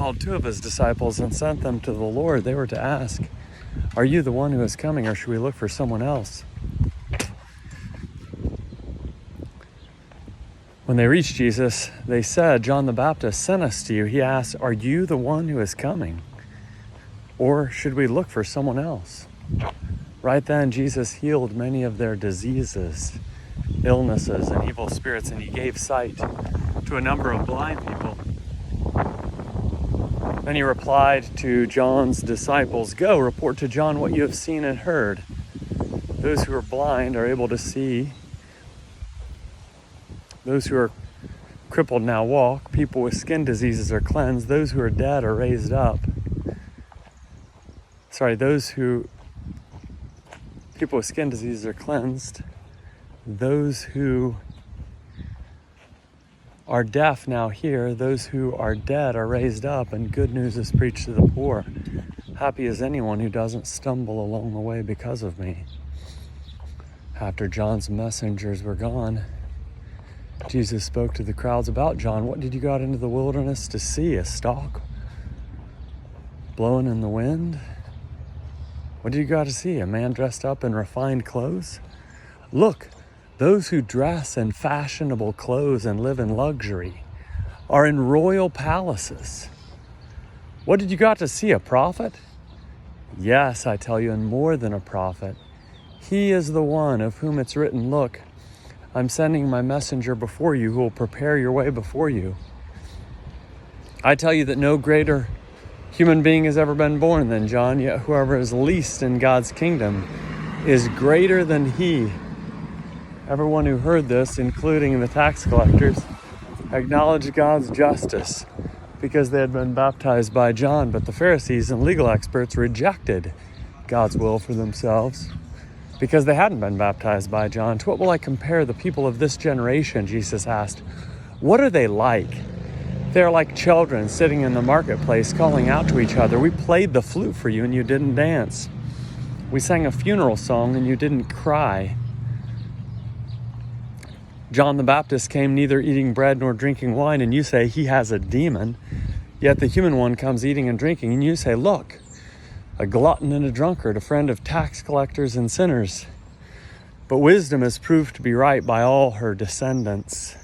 called 2 of his disciples and sent them to the Lord. They were to ask, "Are you the one who is coming, or should we look for someone else?" When they reached Jesus, they said, "John the Baptist sent us to you." He asked, "Are you the one who is coming, or should we look for someone else?" Right then, Jesus healed many of their diseases, illnesses, and evil spirits, and he gave sight to a number of blind people. Then he replied to John's disciples, "Go, report to John what you have seen and heard. Those who are blind are able to see. Those who are crippled now walk. People with skin diseases are cleansed. Those who are dead are raised up." People with skin diseases are cleansed. Those who are deaf now hear. Those who are dead are raised up, and good news is preached to the poor. Happy is anyone who doesn't stumble along the way because of me. After John's messengers were gone, Jesus spoke to the crowds about John. "What did you go out into the wilderness to see? A stalk blowing in the wind? What did you go out to see? A man dressed up in refined clothes? Look, those who dress in fashionable clothes and live in luxury are in royal palaces. What did you go out to see? A prophet? Yes, I tell you, and more than a prophet. He is the one of whom it's written, 'Look, I'm sending my messenger before you who will prepare your way before you.' I tell you that no greater human being has ever been born than John, yet whoever is least in God's kingdom is greater than he." Everyone who heard this, including the tax collectors, acknowledged God's justice because they had been baptized by John, but the Pharisees and legal experts rejected God's will for themselves because they hadn't been baptized by John. "To what will I compare the people of this generation?" Jesus asked. "What are they like? They are like children sitting in the marketplace calling out to each other, 'We played the flute for you and you didn't dance. We sang a funeral song and you didn't cry.' John the Baptist came neither eating bread nor drinking wine, and you say he has a demon. Yet the human one comes eating and drinking, and you say, 'Look, a glutton and a drunkard, a friend of tax collectors and sinners.' But wisdom is proved to be right by all her descendants.